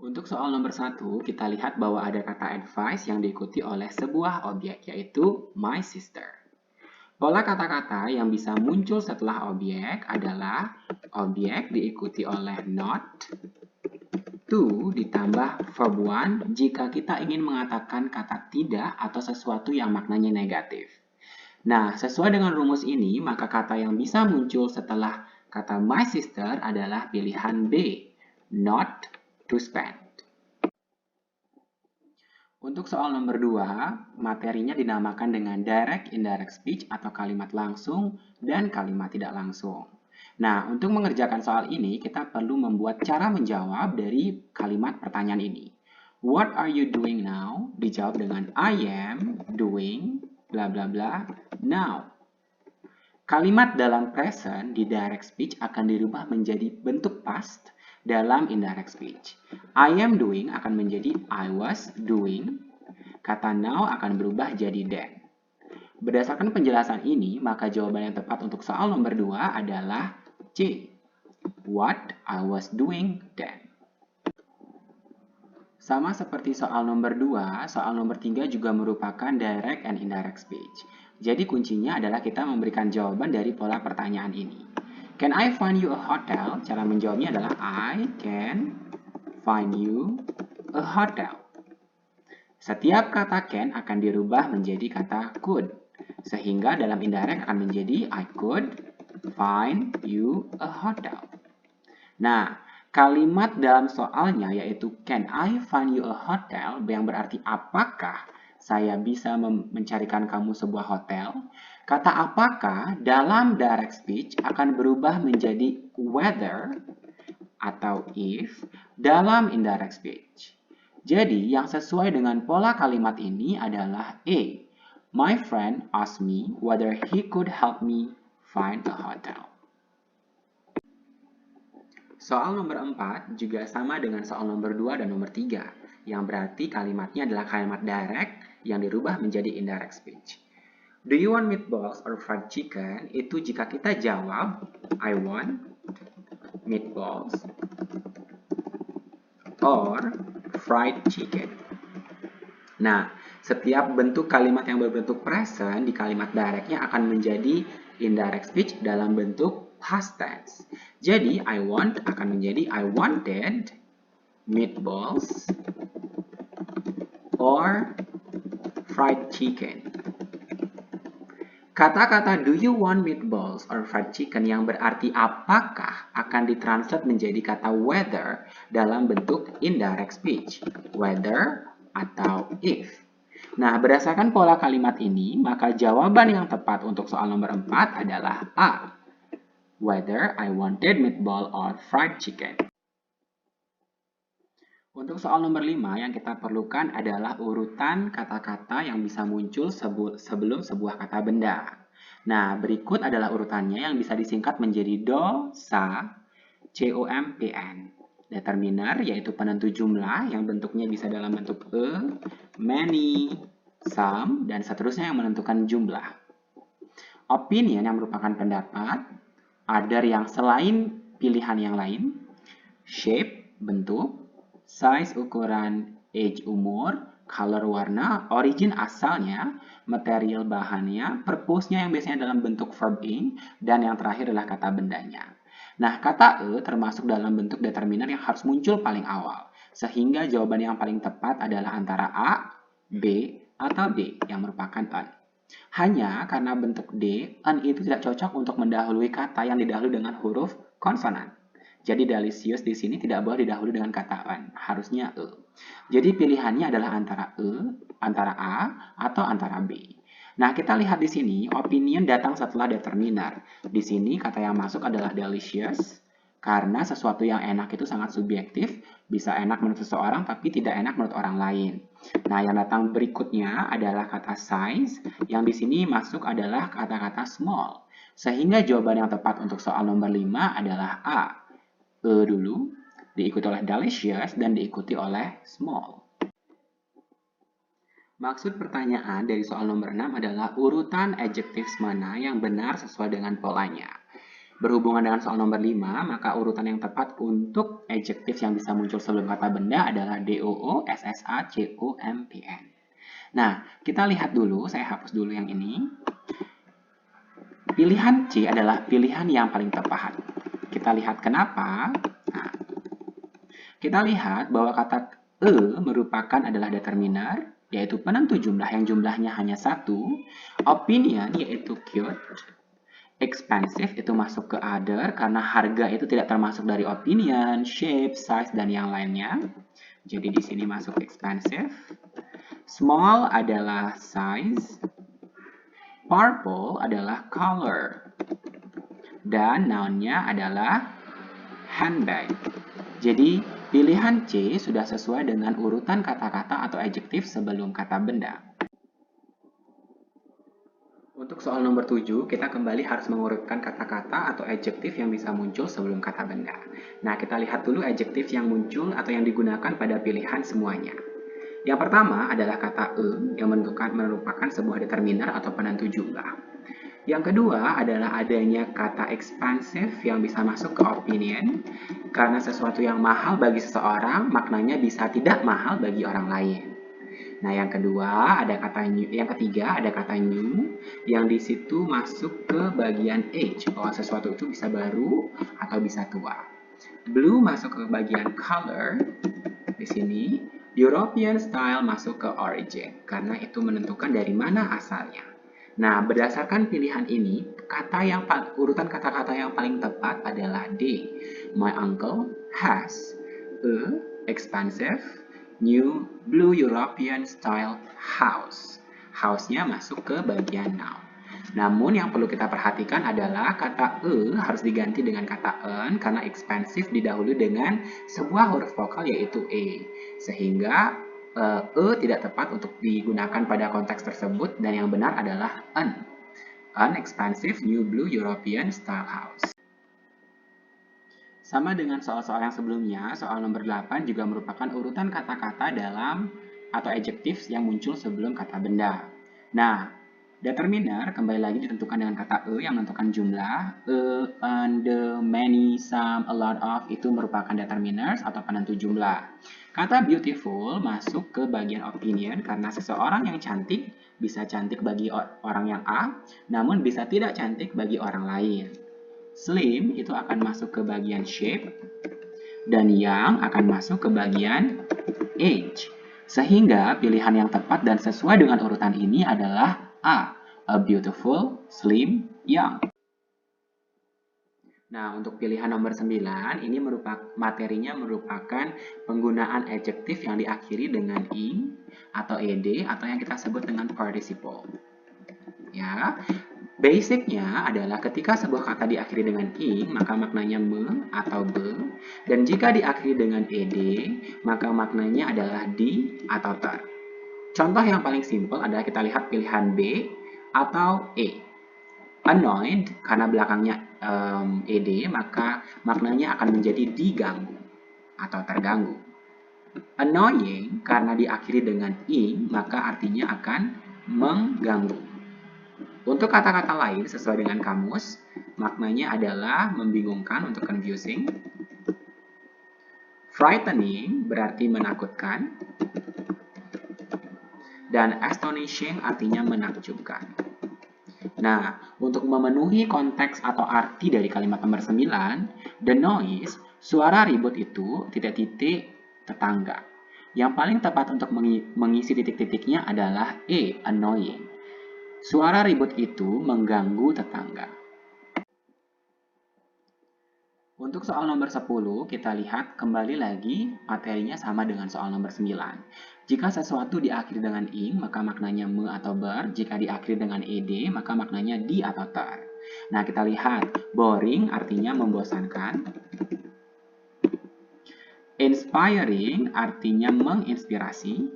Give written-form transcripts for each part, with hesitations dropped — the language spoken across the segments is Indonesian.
Untuk soal nomor 1, kita lihat bahwa ada kata advice yang diikuti oleh sebuah objek, yaitu my sister. Pola kata-kata yang bisa muncul setelah objek adalah objek diikuti oleh not, to ditambah verb one jika kita ingin mengatakan kata tidak atau sesuatu yang maknanya negatif. Nah, sesuai dengan rumus ini, maka kata yang bisa muncul setelah kata my sister adalah pilihan B, not to spend. Untuk soal nomor 2, materinya dinamakan dengan direct indirect speech atau kalimat langsung dan kalimat tidak langsung. Nah, untuk mengerjakan soal ini, kita perlu membuat cara menjawab dari kalimat pertanyaan ini. What are you doing now? Dijawab dengan I am doing bla bla bla now. Kalimat dalam present di direct speech akan dirubah menjadi bentuk past dalam indirect speech. I am doing akan menjadi I was doing. Kata now akan berubah jadi then. Berdasarkan penjelasan ini, maka jawaban yang tepat untuk soal nomor 2 adalah C. What I was doing then. Sama seperti soal nomor 2, soal nomor 3 juga merupakan direct and indirect speech. Jadi kuncinya adalah kita memberikan jawaban dari pola pertanyaan ini. Can I find you a hotel? Cara menjawabnya adalah I can find you a hotel. Setiap kata can akan dirubah menjadi kata could. Sehingga dalam indirect akan menjadi I could find you a hotel. Nah, kalimat dalam soalnya yaitu can I find you a hotel yang berarti apakah saya bisa mencarikan kamu sebuah hotel. Kata apakah dalam direct speech akan berubah menjadi whether atau if dalam indirect speech. Jadi, yang sesuai dengan pola kalimat ini adalah A. My friend asked me whether he could help me find a hotel. Soal nomor 4 juga sama dengan soal nomor 2 dan nomor 3, yang berarti kalimatnya adalah kalimat direct yang dirubah menjadi indirect speech. Do you want meatballs or fried chicken? Itu jika kita jawab, I want meatballs or fried chicken. Nah, setiap bentuk kalimat yang berbentuk present di kalimat directnya akan menjadi indirect speech dalam bentuk past tense. Jadi, I want akan menjadi I wanted meatballs or fried chicken. Kata-kata do you want meatballs or fried chicken yang berarti apakah akan ditranslate menjadi kata whether dalam bentuk indirect speech. Whether atau if. Nah, berdasarkan pola kalimat ini, maka jawaban yang tepat untuk soal nomor 4 adalah A. Whether I wanted meatball or fried chicken. Untuk soal nomor 5, yang kita perlukan adalah urutan kata-kata yang bisa muncul sebelum sebuah kata benda. Nah, berikut adalah urutannya yang bisa disingkat menjadi do, sa, compn. Determiner yaitu penentu jumlah yang bentuknya bisa dalam bentuk many, some, dan seterusnya yang menentukan jumlah. Opinion yang merupakan pendapat, other yang selain pilihan yang lain, shape, bentuk, size ukuran, age umur, color warna, origin asalnya, material bahannya, purpose-nya yang biasanya dalam bentuk verb ing, dan yang terakhir adalah kata bendanya. Nah, kata termasuk dalam bentuk determiner yang harus muncul paling awal, sehingga jawaban yang paling tepat adalah antara A, B, atau D yang merupakan an. Hanya karena bentuk D, an itu tidak cocok untuk mendahului kata yang didahului dengan huruf konsonan. Jadi delicious di sini tidak boleh didahului dengan kata an, harusnya e. Jadi pilihannya adalah antara A atau antara B. Nah, kita lihat di sini opinion datang setelah determiner. Di sini kata yang masuk adalah delicious karena sesuatu yang enak itu sangat subjektif, bisa enak menurut seseorang tapi tidak enak menurut orang lain. Nah, yang datang berikutnya adalah kata size, yang di sini masuk adalah kata-kata small. Sehingga jawaban yang tepat untuk soal nomor 5 adalah A. Dulu, diikuti oleh delicious, dan diikuti oleh small. Maksud pertanyaan dari soal nomor 6 adalah urutan adjectives mana yang benar sesuai dengan polanya. Berhubungan dengan soal nomor 5, maka urutan yang tepat untuk adjektif yang bisa muncul sebelum kata benda adalah DOO, SSA, COMPN. Nah, kita lihat dulu, saya hapus dulu yang ini. Pilihan C adalah pilihan yang paling tepat. Kita lihat kenapa. Nah, kita lihat bahwa kata merupakan adalah determiner, yaitu penentu jumlah yang jumlahnya hanya satu. Opinion, yaitu cute. Expensive itu masuk ke other karena harga itu tidak termasuk dari opinion, shape, size, dan yang lainnya. Jadi di sini masuk expensive. Small adalah size. Purple adalah color. Dan noun-nya adalah handbag. Jadi pilihan C sudah sesuai dengan urutan kata-kata atau adjektif sebelum kata benda. Untuk soal nomor 7, kita kembali harus mengurutkan kata-kata atau adjektif yang bisa muncul sebelum kata benda. Nah, kita lihat dulu adjektif yang muncul atau yang digunakan pada pilihan semuanya. Yang pertama adalah kata yang merupakan sebuah determiner atau penentu jumlah. Yang kedua adalah adanya kata expensive yang bisa masuk ke opinion, karena sesuatu yang mahal bagi seseorang, maknanya bisa tidak mahal bagi orang lain. Nah, yang kedua ada kata new, yang ketiga ada kata new yang di situ masuk ke bagian age, bahwa sesuatu itu bisa baru atau bisa tua. Blue masuk ke bagian color. Di sini European style masuk ke origin karena itu menentukan dari mana asalnya. Nah, berdasarkan pilihan ini, urutan kata-kata yang paling tepat adalah D. My uncle has a expensive new blue European style house. House-nya masuk ke bagian noun. Namun yang perlu kita perhatikan adalah kata harus diganti dengan kata en karena expensive didahului dengan sebuah huruf vokal yaitu e. Sehingga tidak tepat untuk digunakan pada konteks tersebut dan yang benar adalah an. An expensive new blue European style house. Sama dengan soal-soal yang sebelumnya, soal nomor 8 juga merupakan urutan kata-kata dalam atau adjektif yang muncul sebelum kata benda. Nah, determiner kembali lagi ditentukan dengan kata yang menentukan jumlah. And, the, many, some, a lot of itu merupakan determiners atau penentu jumlah. Kata beautiful masuk ke bagian opinion karena seseorang yang cantik bisa cantik bagi orang yang A, namun bisa tidak cantik bagi orang lain. Slim itu akan masuk ke bagian shape dan young akan masuk ke bagian age. Sehingga pilihan yang tepat dan sesuai dengan urutan ini adalah a beautiful, slim, young. Nah, untuk pilihan nomor 9, ini materinya merupakan penggunaan adjektif yang diakhiri dengan ing atau ed atau yang kita sebut dengan participle. Ya, basicnya adalah ketika sebuah kata diakhiri dengan ing, maka maknanya me atau be, dan jika diakhiri dengan ed, maka maknanya adalah di atau ter. Contoh yang paling simpel adalah kita lihat pilihan B atau E. Annoyed, karena belakangnya ed, maka maknanya akan menjadi diganggu atau terganggu. Annoying, karena diakhiri dengan ing, maka artinya akan mengganggu. Untuk kata-kata lain sesuai dengan kamus, maknanya adalah membingungkan untuk confusing. Frightening berarti menakutkan. Dan astonishing artinya menakjubkan. Nah, untuk memenuhi konteks atau arti dari kalimat nomor 9, the noise, suara ribut itu titik-titik tetangga. Yang paling tepat untuk mengisi titik-titiknya adalah annoying. Suara ribut itu mengganggu tetangga. Untuk soal nomor 10, kita lihat kembali lagi materinya sama dengan soal nomor 9. Jika sesuatu diakhiri dengan ing, maka maknanya me atau ber. Jika diakhiri dengan ed, maka maknanya di atau ter. Nah, kita lihat. Boring artinya membosankan. Inspiring artinya menginspirasi.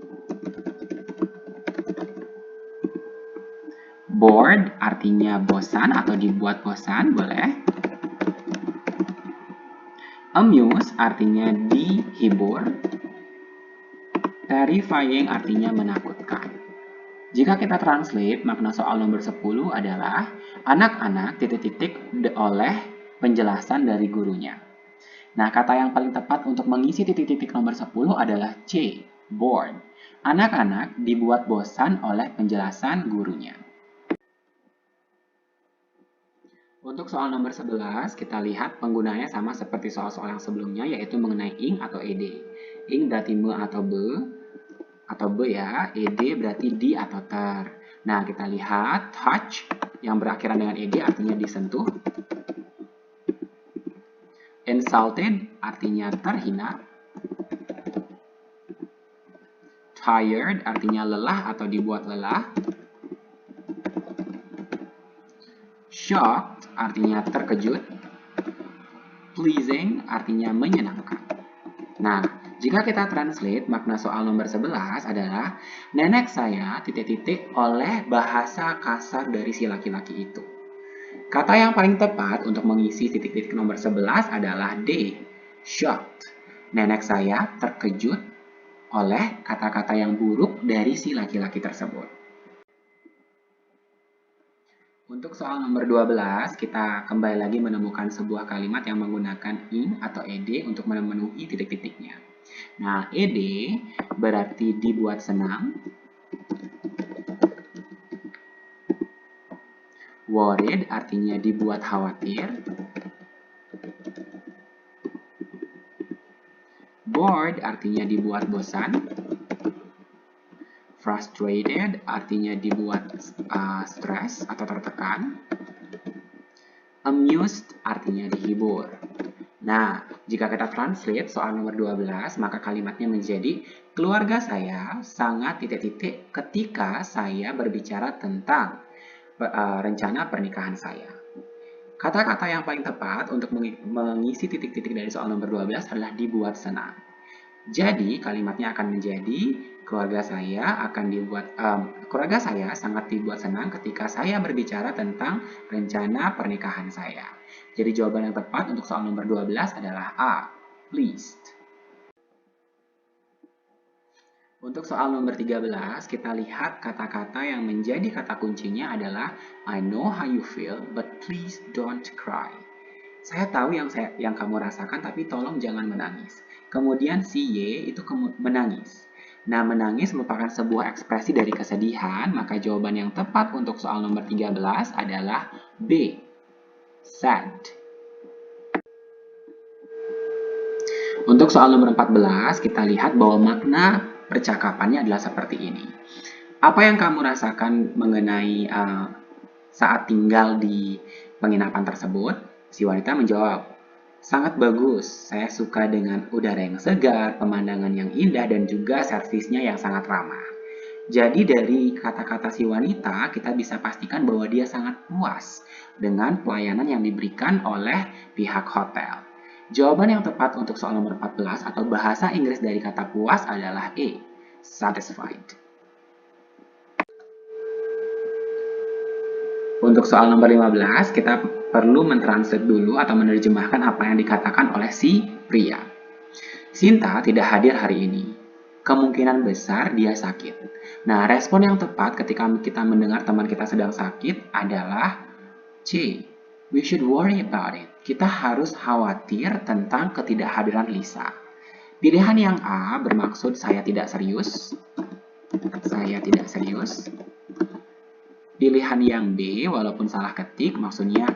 Bored artinya bosan atau dibuat bosan, boleh. Amuse artinya dihibur. Terrifying artinya menakutkan. Jika kita translate, makna soal nomor 10 adalah anak-anak titik-titik oleh penjelasan dari gurunya. Nah, kata yang paling tepat untuk mengisi titik-titik nomor 10 adalah C, bored. Anak-anak dibuat bosan oleh penjelasan gurunya. Untuk soal nomor 11, kita lihat penggunaannya sama seperti soal-soal yang sebelumnya, yaitu mengenai ing atau ed. Ing berarti me atau be ya, ed berarti di atau ter. Nah, kita lihat touch yang berakhiran dengan ed artinya disentuh. Insulted artinya terhina. Tired artinya lelah atau dibuat lelah. Shocked artinya terkejut. Pleasing artinya menyenangkan. Nah, jika kita translate, makna soal nomor 11 adalah nenek saya titik-titik oleh bahasa kasar dari si laki-laki itu. Kata yang paling tepat untuk mengisi titik-titik nomor 11 adalah D, shocked. Nenek saya terkejut oleh kata-kata yang buruk dari si laki-laki tersebut. Untuk soal nomor 12, kita kembali lagi menemukan sebuah kalimat yang menggunakan ing atau ed untuk memenuhi titik-titiknya. Nah, ed berarti dibuat senang. Worried artinya dibuat khawatir. Bored artinya dibuat bosan. Frustrated artinya dibuat stres atau tertekan. Amused artinya dihibur. Nah, jika kita translate soal nomor 12, maka kalimatnya menjadi keluarga saya sangat titik-titik ketika saya berbicara tentang rencana pernikahan saya. Kata-kata yang paling tepat untuk mengisi titik-titik dari soal nomor 12 adalah dibuat senang. Jadi, kalimatnya akan menjadi keluarga saya sangat dibuat senang ketika saya berbicara tentang rencana pernikahan saya. Jadi, jawaban yang tepat untuk soal nomor 12 adalah A, pleased. Untuk soal nomor 13, kita lihat kata-kata yang menjadi kata kuncinya adalah I know how you feel, but please don't cry. Saya tahu yang kamu rasakan, tapi tolong jangan menangis. Kemudian si Y itu menangis. Nah, menangis merupakan sebuah ekspresi dari kesedihan, maka jawaban yang tepat untuk soal nomor 13 adalah B, sad. Untuk soal nomor 14, kita lihat bahwa makna percakapannya adalah seperti ini. Apa yang kamu rasakan mengenai saat tinggal di penginapan tersebut? Si wanita menjawab, sangat bagus, saya suka dengan udara yang segar, pemandangan yang indah, dan juga servisnya yang sangat ramah. Jadi dari kata-kata si wanita, kita bisa pastikan bahwa dia sangat puas dengan pelayanan yang diberikan oleh pihak hotel. Jawaban yang tepat untuk soal nomor 14 atau bahasa Inggris dari kata puas adalah E, satisfied. Untuk soal nomor 15, kita perlu mentranslate dulu atau menerjemahkan apa yang dikatakan oleh si pria. Sinta tidak hadir hari ini. Kemungkinan besar dia sakit. Nah, respon yang tepat ketika kita mendengar teman kita sedang sakit adalah C. We should worry about it. Kita harus khawatir tentang ketidakhadiran Lisa. Pilihan yang A bermaksud saya tidak serius. Saya tidak serius. Pilihan yang B, walaupun salah ketik, maksudnya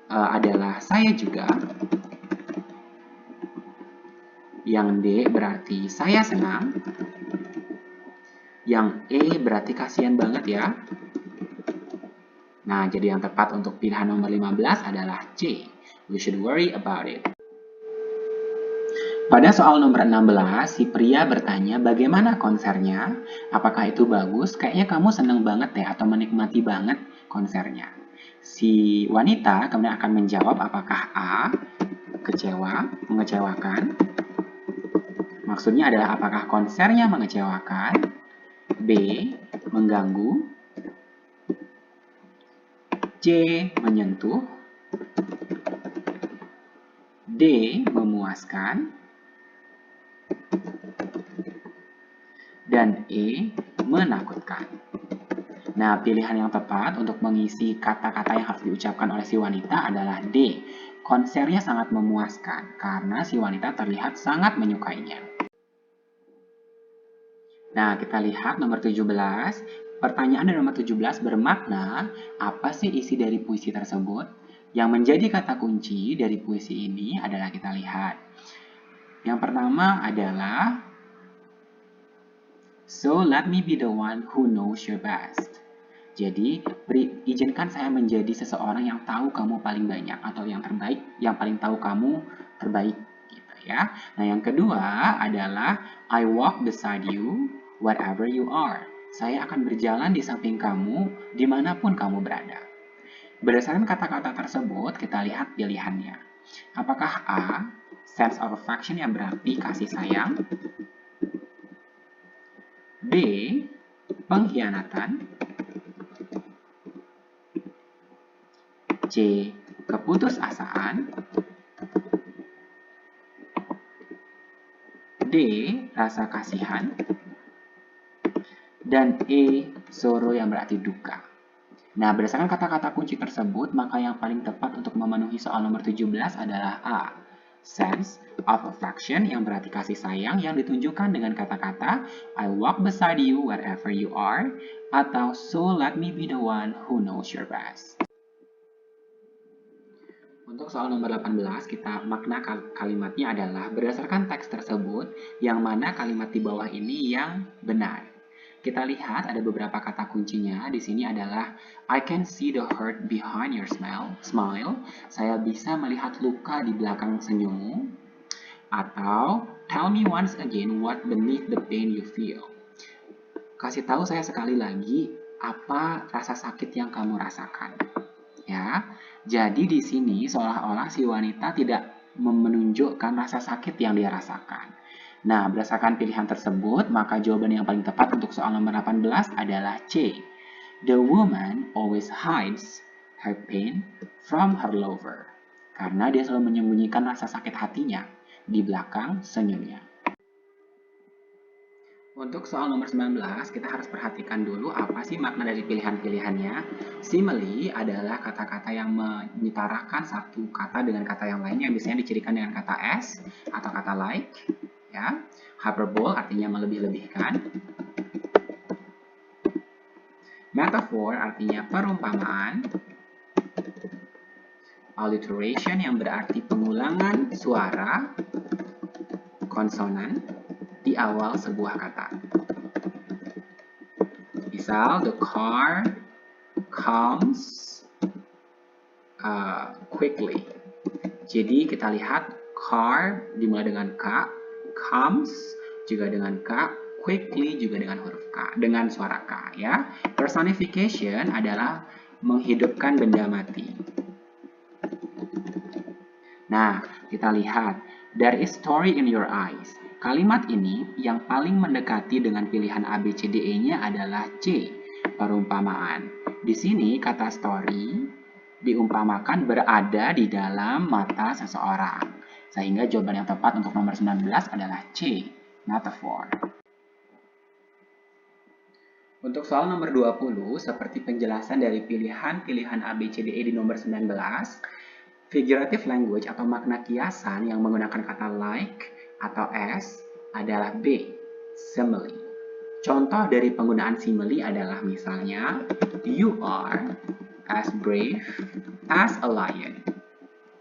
adalah saya juga. Yang D berarti saya senang. Yang E berarti kasihan banget ya. Nah, jadi yang tepat untuk pilihan nomor 15 adalah C. We should worry about it. Pada soal nomor 16, si pria bertanya bagaimana konsernya? Apakah itu bagus? Kayaknya kamu seneng banget deh atau menikmati banget konsernya. Si wanita kemudian akan menjawab apakah A, kecewa, mengecewakan. Maksudnya adalah apakah konsernya mengecewakan? B, mengganggu. C, menyentuh. D, memuaskan. Dan E, menakutkan. Nah, pilihan yang tepat untuk mengisi kata-kata yang harus diucapkan oleh si wanita adalah D, konsernya sangat memuaskan karena si wanita terlihat sangat menyukainya. Nah, kita lihat nomor 17. Pertanyaan dari nomor 17 bermakna, apa sih isi dari puisi tersebut? Yang menjadi kata kunci dari puisi ini adalah kita lihat. Yang pertama adalah, so let me be the one who knows your best. Jadi, izinkan saya menjadi seseorang yang tahu kamu paling banyak atau yang terbaik, yang paling tahu kamu terbaik, gitu ya. Nah, yang kedua adalah I walk beside you wherever you are. Saya akan berjalan di samping kamu dimanapun kamu berada. Berdasarkan kata-kata tersebut, kita lihat pilihannya. Apakah A, sense of affection yang berarti kasih sayang? B, pengkhianatan? C, keputusasaan? D, rasa kasihan? Dan E, sorrow yang berarti duka. Nah, berdasarkan kata-kata kunci tersebut, maka yang paling tepat untuk memenuhi soal nomor 17 adalah A, sense of affection yang berarti kasih sayang yang ditunjukkan dengan kata-kata I walk beside you wherever you are, atau so let me be the one who knows your best. Untuk soal nomor 18, makna kalimatnya adalah berdasarkan teks tersebut, yang mana kalimat di bawah ini yang benar. Kita lihat ada beberapa kata kuncinya. Di sini adalah I can see the hurt behind your smile. Saya bisa melihat luka di belakang senyummu. Atau tell me once again what beneath the pain you feel. Kasih tahu saya sekali lagi apa rasa sakit yang kamu rasakan. Ya, jadi di sini seolah-olah si wanita tidak menunjukkan rasa sakit yang dia rasakan. Nah, berdasarkan pilihan tersebut, maka jawaban yang paling tepat untuk soal nomor 18 adalah C. The woman always hides her pain from her lover. Karena dia selalu menyembunyikan rasa sakit hatinya di belakang senyumnya. Untuk soal nomor 19, kita harus perhatikan dulu apa sih makna dari pilihan-pilihannya. Simile adalah kata-kata yang menyetarakan satu kata dengan kata yang lainnya, yang biasanya dicirikan dengan kata as atau kata like. Ya. Hyperbole artinya melebih-lebihkan. Metaphor artinya perumpamaan. Alliteration yang berarti pengulangan suara konsonan di awal sebuah kata. Misal, the car comes quickly. Jadi kita lihat car dimulai dengan K, comes juga dengan K, quickly juga dengan huruf K, dengan suara K ya. Personification adalah menghidupkan benda mati. Nah, kita lihat there is story in your eyes. Kalimat ini yang paling mendekati dengan pilihan A, B, C, D, E-nya adalah C, perumpamaan. Di sini kata story diumpamakan berada di dalam mata seseorang. Sehingga jawaban yang tepat untuk nomor 19 adalah C, metaphor. Untuk soal nomor 20, seperti penjelasan dari pilihan-pilihan A, B, C, D, E di nomor 19, figurative language atau makna kiasan yang menggunakan kata like atau as adalah B, simile. Contoh dari penggunaan simile adalah misalnya, you are as brave as a lion.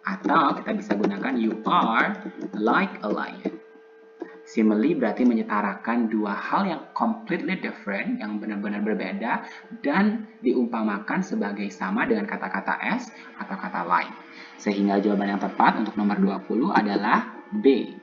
Atau kita bisa gunakan you are like a lion. Simile berarti menyetarakan dua hal yang completely different, yang benar-benar berbeda, dan diumpamakan sebagai sama dengan kata-kata as atau kata like. Sehingga jawaban yang tepat untuk nomor 20 adalah B,